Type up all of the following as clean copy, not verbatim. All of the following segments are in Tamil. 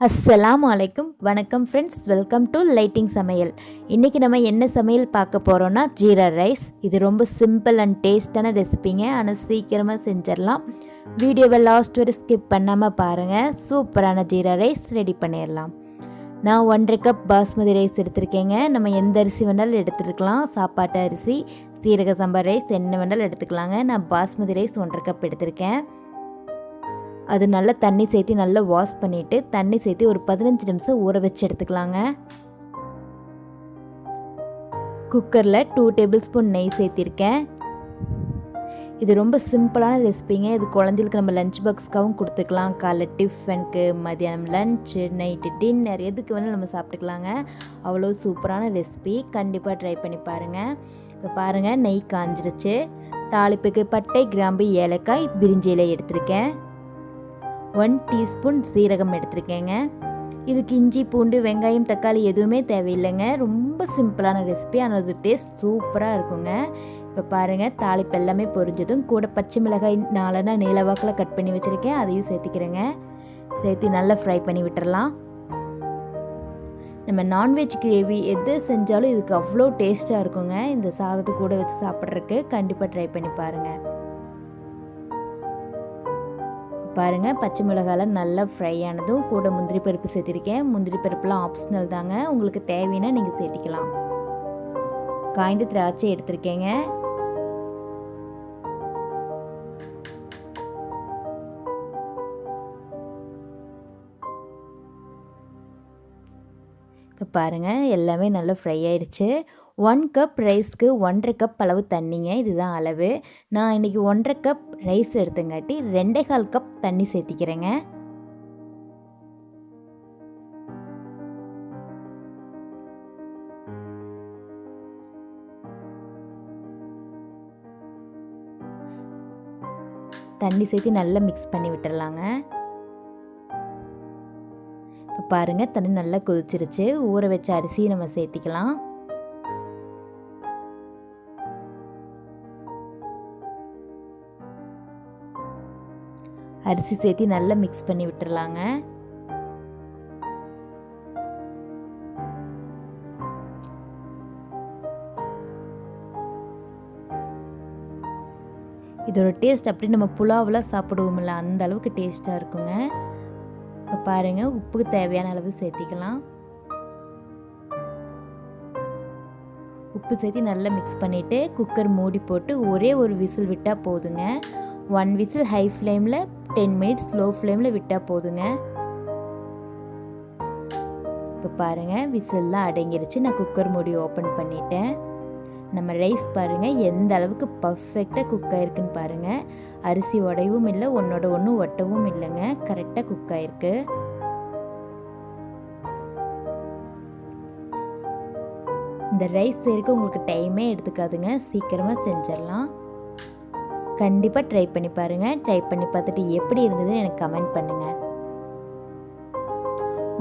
அஸ்ஸலாமு அலைக்கும். வணக்கம் ஃப்ரெண்ட்ஸ், வெல்கம் டு லைட்டிங் சமையல். இன்றைக்கி நம்ம என்ன சமையல் பார்க்க போகிறோன்னா ஜீரா ரைஸ். இது ரொம்ப சிம்பிள் அண்ட் டேஸ்டான ரெசிபிங்க, ஆனால் சீக்கிரமாக செஞ்சிடலாம். வீடியோவை லாஸ்ட் வரை ஸ்கிப் பண்ணாமல் பாருங்கள். சூப்பரான ஜீரா ரைஸ் ரெடி பண்ணிடலாம். நான் 1.5 கப் பாஸ்மதி ரைஸ் எடுத்திருக்கேங்க. நம்ம எந்த அரிசி வேணாலும் எடுத்துருக்கலாம். சாப்பாட்டு அரிசி, சீரக சம்பா ரைஸ் என்ன வேணாலும் எடுத்துக்கலாங்க. நான் பாஸ்மதி ரைஸ் 1.5 கப் எடுத்திருக்கேன். அது நல்லா தண்ணி சேர்த்து நல்லா வாஷ் பண்ணிவிட்டு தண்ணி சேர்த்து ஒரு 15 நிமிஷம் ஊற வச்சு எடுத்துக்கலாங்க. குக்கரில் 2 டேபிள் ஸ்பூன் நெய் சேர்த்திருக்கேன். இது ரொம்ப சிம்பிளான ரெசிபிங்க. இது குழந்தைகளுக்கு நம்ம லஞ்ச் பாக்ஸ்க்காகவும் கொடுத்துக்கலாம். காலைல டிஃபனுக்கு, மதியானம் லஞ்சு, நைட்டு டின்னர், எதுக்கு வேணாலும் நம்ம சாப்பிட்டுக்கலாங்க. அவ்வளோ சூப்பரான ரெசிபி, கண்டிப்பாக ட்ரை பண்ணி பாருங்கள். இப்போ பாருங்கள், நெய் காஞ்சிருச்சு. தாளிப்புக்கு பட்டை, கிராம்பு, ஏலக்காய், பிரிஞ்சி இலை எடுத்திருக்கேன். 1 டீஸ்பூன் சீரகம் எடுத்திருக்கேங்க. இதுக்கு இஞ்சி, பூண்டு, வெங்காயம், தக்காளி எதுவுமே தேவையில்லைங்க. ரொம்ப சிம்பிளான ரெசிபி, ஆனால் அது டேஸ்ட் சூப்பராக இருக்குங்க. இப்போ பாருங்கள், தாளிப்பு எல்லாமே பொரிஞ்சதும் கூட பச்சை மிளகாய் 4 நீளவாக்கில் கட் பண்ணி வச்சுருக்கேன், அதையும் சேர்த்துக்கிறேங்க. சேர்த்து நல்லா ஃப்ரை பண்ணி விட்டுறலாம். நம்ம நான்வெஜ் கிரேவி எது செஞ்சாலும் இதுக்கு அவ்வளோ டேஸ்ட்டாக இருக்குங்க. இந்த சாதத்தை கூட வச்சு சாப்பிட்றதுக்கு கண்டிப்பாக ட்ரை பண்ணி பாருங்கள். பாருங்கள், பச்சை மிளகாலாம் நல்லா ஃப்ரை ஆனதும் கூட முந்திரி பருப்பு சேர்த்திருக்கேன். முந்திரி பருப்புலாம் ஆப்ஷனல் தாங்க, உங்களுக்கு தேவைன்னா நீங்கள் சேர்த்திக்கலாம். காய்ந்த திராட்சை எடுத்திருக்கேங்க. இப்போ பாருங்கள், எல்லாமே நல்லா ஃப்ரை ஆயிடுச்சு. 1 கப் ரைஸ்க்கு 1.5 கப் அளவு தண்ணிங்க, இதுதான் அளவு. நான் இன்றைக்கி 1.5 கப் ரைஸ் எடுத்தங்காட்டி 2.25 கப் தண்ணி சேர்த்திக்கிறேங்க. தண்ணி சேர்த்து நல்லா மிக்ஸ் பண்ணி விட்டுறலாங்க. இப்போ பாருங்கள், தண்ணி நல்லா கொதிச்சிருச்சு. ஊற வச்ச அரிசியை நம்ம சேர்த்திக்கலாம். அரிசி சேர்த்து நல்லா மிக்ஸ் பண்ணி விட்டுறலாங்க. இதோட டேஸ்ட் அப்படி நம்ம புலாவெலாம் சாப்பிடுவோம்ல, அந்த அளவுக்கு டேஸ்ட்டாக இருக்குங்க. இப்போ பாருங்கள், உப்புக்கு தேவையான அளவு சேர்த்திக்கலாம். உப்பு சேர்த்து நல்லா மிக்ஸ் பண்ணிவிட்டு குக்கர் மூடி போட்டு ஒரே ஒரு விசில் விட்டால் போதுங்க. 1 விசில் ஹை ஃப்ளேமில், 10 மினிட்ஸ் ஸ்லோ ஃப்ளேமில் விட்டால் போதுங்க. இப்போ பாருங்கள், விசில்லாம் அடங்கிருச்சு. நான் குக்கர் மூடி ஓப்பன் பண்ணிட்டேன். நம்ம ரைஸ் பாருங்கள் எந்த அளவுக்கு பர்ஃபெக்டாக குக் ஆகிருக்குன்னு பாருங்கள். அரிசி உடையவும் இல்லை, ஒன்றோட ஒன்று ஒட்டவும் இல்லைங்க, கரெக்டாக குக் ஆகிருக்கு. இந்த ரைஸ் செய்யறதுக்கு உங்களுக்கு டைமே எடுத்துக்காதுங்க, சீக்கிரமாக செஞ்சிடலாம். கண்டிப்பாக ட்ரை பண்ணி பாருங்கள். ட்ரை பண்ணி பார்த்துட்டு எப்படி இருந்ததுன்னு எனக்கு கமெண்ட் பண்ணுங்கள்.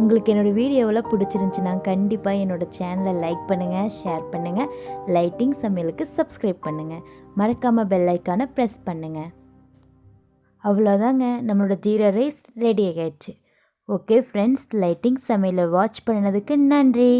உங்களுக்கு என்னோடய வீடியோவில் பிடிச்சிருந்துச்சுன்னா கண்டிப்பாக என்னோடய சேனலை லைக் பண்ணுங்கள், ஷேர் பண்ணுங்கள். லைட்டிங் சமையலுக்கு சப்ஸ்கிரைப் பண்ணுங்கள். மறக்காமல் பெல் ஐக்கானை ப்ரெஸ் பண்ணுங்கள். அவ்வளோதாங்க, நம்மளோட ஜீரா ரைஸ் ரெடி ஆகிடுச்சு. ஓகே ஃப்ரெண்ட்ஸ், லைட்டிங் சமையலை வாட்ச் பண்ணதுக்கு நன்றி.